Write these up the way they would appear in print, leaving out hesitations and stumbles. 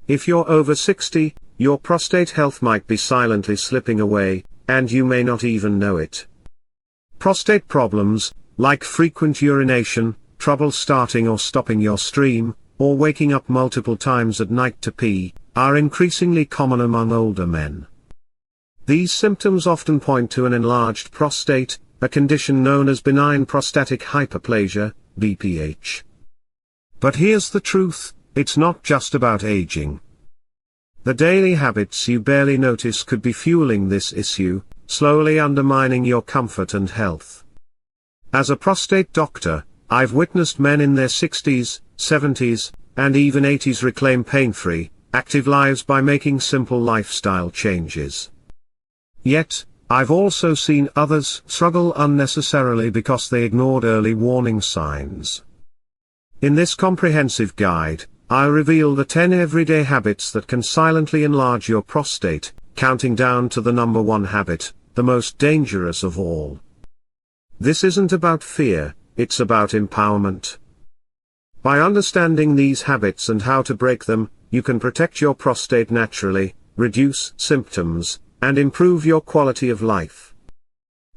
If you're over 60, your prostate health might be silently slipping away, and you may not even know it. Prostate problems, like frequent urination, trouble starting or stopping your stream, or waking up multiple times at night to pee, are increasingly common among older men. These symptoms often point to an enlarged prostate, a condition known as benign prostatic hyperplasia, BPH. But here's the truth, it's not just about aging. The daily habits you barely notice could be fueling this issue, slowly undermining your comfort and health. As a prostate doctor, I've witnessed men in their 60s, 70s, and even 80s reclaim pain-free, active lives by making simple lifestyle changes. Yet, I've also seen others struggle unnecessarily because they ignored early warning signs. In this comprehensive guide, I'll reveal the 10 everyday habits that can silently enlarge your prostate, counting down to the number 1 habit, the most dangerous of all. This isn't about fear, it's about empowerment. By understanding these habits and how to break them, you can protect your prostate naturally, reduce symptoms, and improve your quality of life.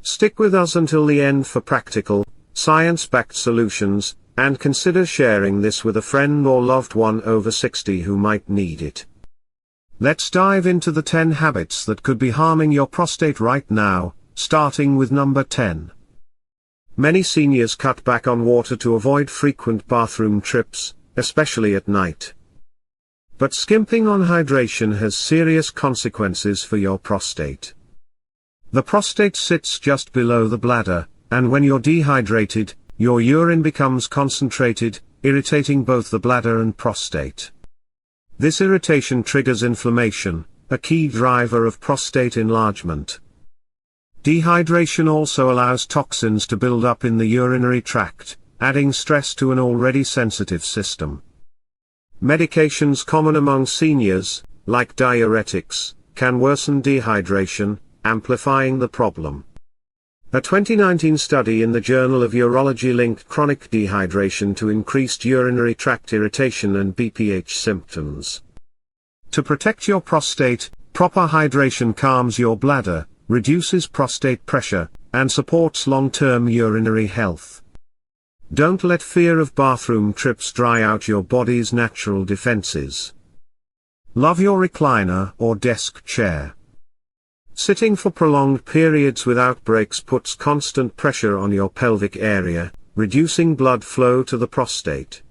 Stick with us until the end for practical, science-backed solutions, and consider sharing this with a friend or loved one over 60 who might need it. Let's dive into the 10 habits that could be harming your prostate right now, starting with number 10. Many seniors cut back on water to avoid frequent bathroom trips, especially at night. But skimping on hydration has serious consequences for your prostate. The prostate sits just below the bladder, and when you're dehydrated, your urine becomes concentrated, irritating both the bladder and prostate. This irritation triggers inflammation, a key driver of prostate enlargement. Dehydration also allows toxins to build up in the urinary tract, adding stress to an already sensitive system. Medications common among seniors, like diuretics, can worsen dehydration, amplifying the problem. A 2019 study in the Journal of Urology linked chronic dehydration to increased urinary tract irritation and BPH symptoms. To protect your prostate, proper hydration calms your bladder, reduces prostate pressure, and supports long-term urinary health. Don't let fear of bathroom trips dry out your body's natural defenses. Love your recliner or desk chair. Sitting for prolonged periods without breaks puts constant pressure on your pelvic area, reducing blood flow to the prostate.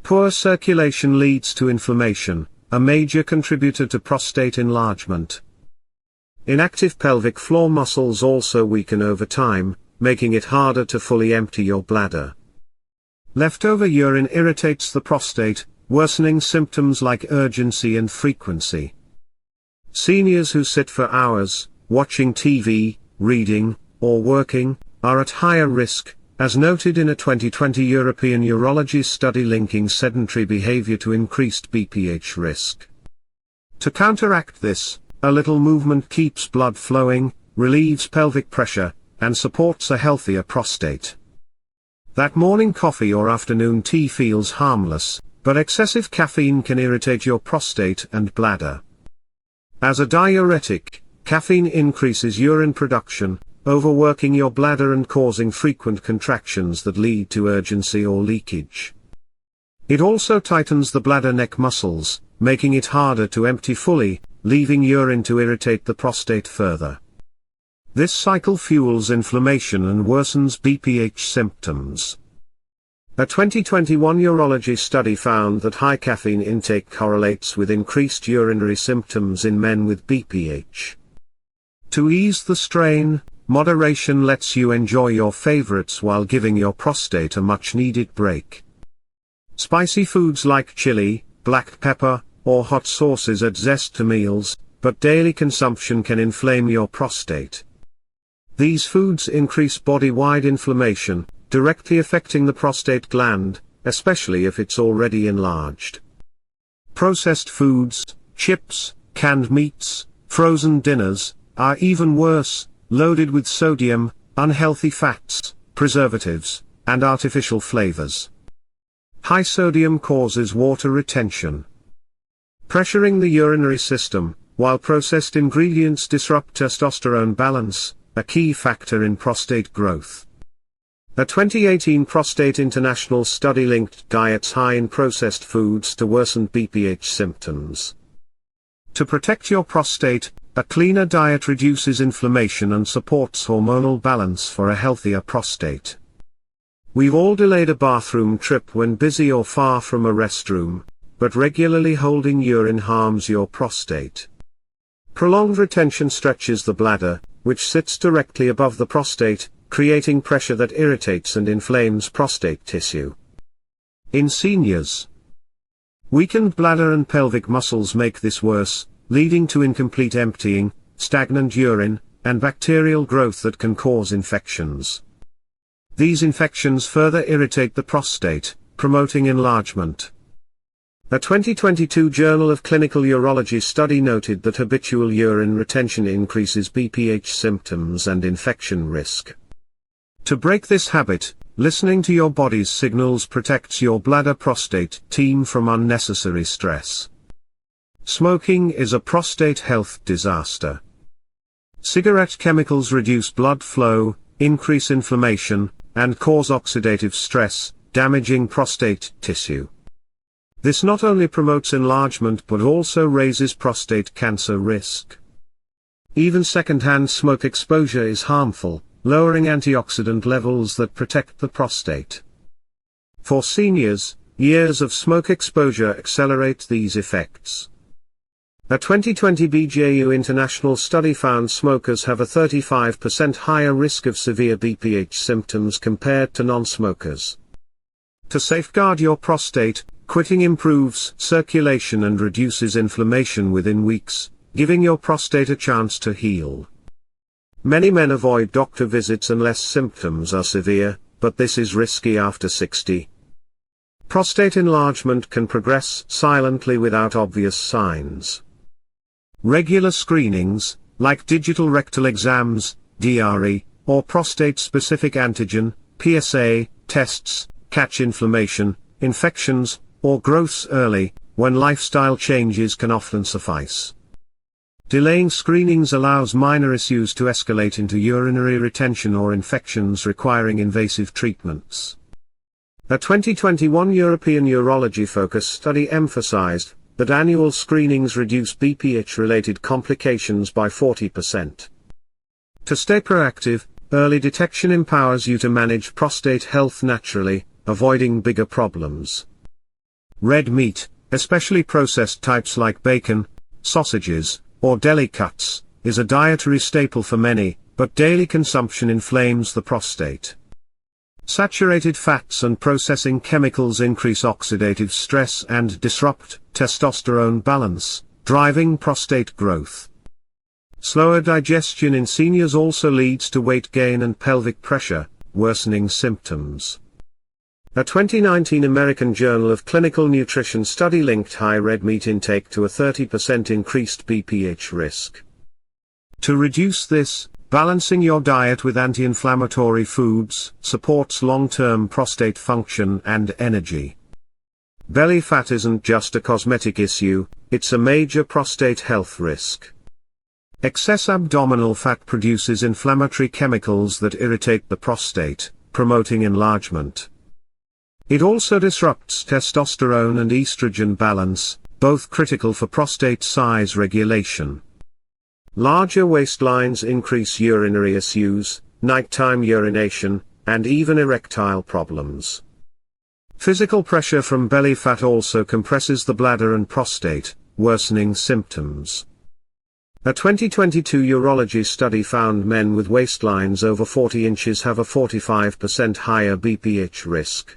Poor circulation leads to inflammation, a major contributor to prostate enlargement. Inactive pelvic floor muscles also weaken over time, making it harder to fully empty your bladder. Leftover urine irritates the prostate, worsening symptoms like urgency and frequency. Seniors who sit for hours, watching TV, reading, or working, are at higher risk, as noted in a 2020 European Urology study linking sedentary behavior to increased BPH risk. To counteract this, a little movement keeps blood flowing, relieves pelvic pressure, and supports a healthier prostate. That morning coffee or afternoon tea feels harmless, but excessive caffeine can irritate your prostate and bladder. As a diuretic, caffeine increases urine production, overworking your bladder and causing frequent contractions that lead to urgency or leakage. It also tightens the bladder neck muscles, making it harder to empty fully, leaving urine to irritate the prostate further. This cycle fuels inflammation and worsens BPH symptoms. A 2021 urology study found that high caffeine intake correlates with increased urinary symptoms in men with BPH. To ease the strain, moderation lets you enjoy your favorites while giving your prostate a much-needed break. Spicy foods like chili, black pepper, or hot sauces add zest to meals, but daily consumption can inflame your prostate. These foods increase body-wide inflammation, directly affecting the prostate gland, especially if it's already enlarged. Processed foods, chips, canned meats, frozen dinners, are even worse, loaded with sodium, unhealthy fats, preservatives, and artificial flavors. High sodium causes water retention. Pressuring the urinary system, while processed ingredients disrupt testosterone balance, a key factor in prostate growth. A 2018 Prostate International study linked diets high in processed foods to worsened BPH symptoms. To protect your prostate, a cleaner diet reduces inflammation and supports hormonal balance for a healthier prostate. We've all delayed a bathroom trip when busy or far from a restroom, but regularly holding urine harms your prostate. Prolonged retention stretches the bladder, which sits directly above the prostate, creating pressure that irritates and inflames prostate tissue. In seniors, weakened bladder and pelvic muscles make this worse, leading to incomplete emptying, stagnant urine, and bacterial growth that can cause infections. These infections further irritate the prostate, promoting enlargement. A 2022 Journal of Clinical Urology study noted that habitual urine retention increases BPH symptoms and infection risk. To break this habit, listening to your body's signals protects your bladder-prostate team from unnecessary stress. Smoking is a prostate health disaster. Cigarette chemicals reduce blood flow, increase inflammation, and cause oxidative stress, damaging prostate tissue. This not only promotes enlargement but also raises prostate cancer risk. Even secondhand smoke exposure is harmful, lowering antioxidant levels that protect the prostate. For seniors, years of smoke exposure accelerate these effects. A 2020 BJU International study found smokers have a 35% higher risk of severe BPH symptoms compared to non-smokers. To safeguard your prostate, quitting improves circulation and reduces inflammation within weeks, giving your prostate a chance to heal. Many men avoid doctor visits unless symptoms are severe, but this is risky after 60. Prostate enlargement can progress silently without obvious signs. Regular screenings, like digital rectal exams, DRE, or prostate-specific antigen, PSA, tests, catch inflammation, infections, or growths early, when lifestyle changes can often suffice. Delaying screenings allows minor issues to escalate into urinary retention or infections requiring invasive treatments. A 2021 European Urology Focus study emphasized that annual screenings reduce BPH-related complications by 40%. To stay proactive, early detection empowers you to manage prostate health naturally, avoiding bigger problems. Red meat, especially processed types like bacon, sausages, or deli cuts, is a dietary staple for many, but daily consumption inflames the prostate. Saturated fats and processing chemicals increase oxidative stress and disrupt testosterone balance, driving prostate growth. Slower digestion in seniors also leads to weight gain and pelvic pressure, worsening symptoms. A 2019 American Journal of Clinical Nutrition study linked high red meat intake to a 30% increased BPH risk. To reduce this, balancing your diet with anti-inflammatory foods supports long-term prostate function and energy. Belly fat isn't just a cosmetic issue, it's a major prostate health risk. Excess abdominal fat produces inflammatory chemicals that irritate the prostate, promoting enlargement. It also disrupts testosterone and estrogen balance, both critical for prostate size regulation. Larger waistlines increase urinary issues, nighttime urination, and even erectile problems. Physical pressure from belly fat also compresses the bladder and prostate, worsening symptoms. A 2022 urology study found men with waistlines over 40 inches have a 45% higher BPH risk.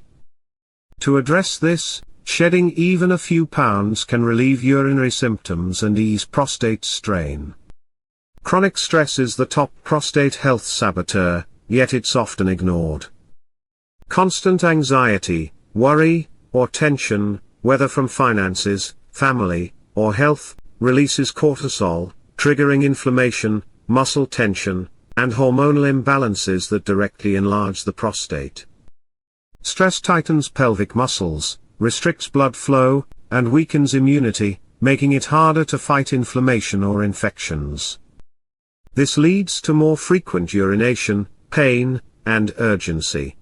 To address this, shedding even a few pounds can relieve urinary symptoms and ease prostate strain. Chronic stress is the top prostate health saboteur, yet it's often ignored. Constant anxiety, worry, or tension, whether from finances, family, or health, releases cortisol, triggering inflammation, muscle tension, and hormonal imbalances that directly enlarge the prostate. Stress tightens pelvic muscles, restricts blood flow, and weakens immunity, making it harder to fight inflammation or infections. This leads to more frequent urination, pain, and urgency.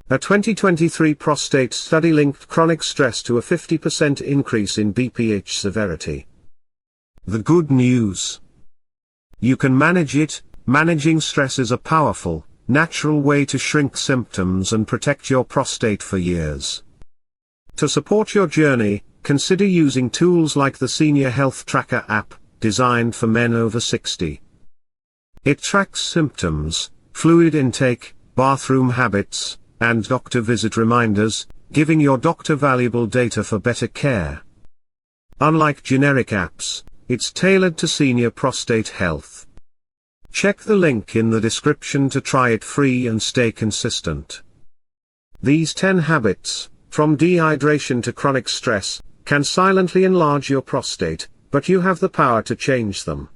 A 2023 prostate study linked chronic stress to a 50% increase in BPH severity. The good news: you can manage it. Managing stress is a powerful, natural way to shrink symptoms and protect your prostate for years. To support your journey, consider using tools like the Senior Health Tracker app, designed for men over 60. It tracks symptoms, fluid intake, bathroom habits, and doctor visit reminders, giving your doctor valuable data for better care. Unlike generic apps, it's tailored to senior prostate health. Check the link in the description to try it free and stay consistent. These 10 habits, from dehydration to chronic stress, can silently enlarge your prostate, but you have the power to change them.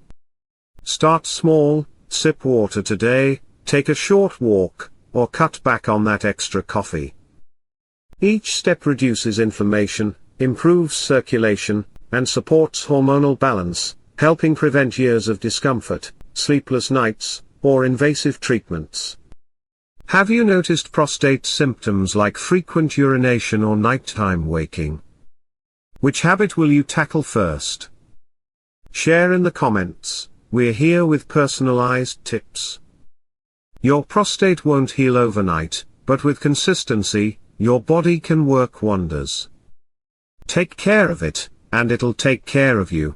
Start small, sip water today, take a short walk, or cut back on that extra coffee. Each step reduces inflammation, improves circulation, and supports hormonal balance, helping prevent years of discomfort, sleepless nights, or invasive treatments. Have you noticed prostate symptoms like frequent urination or nighttime waking? Which habit will you tackle first? Share in the comments. We're here with personalized tips. Your prostate won't heal overnight, but with consistency, your body can work wonders. Take care of it, and it'll take care of you.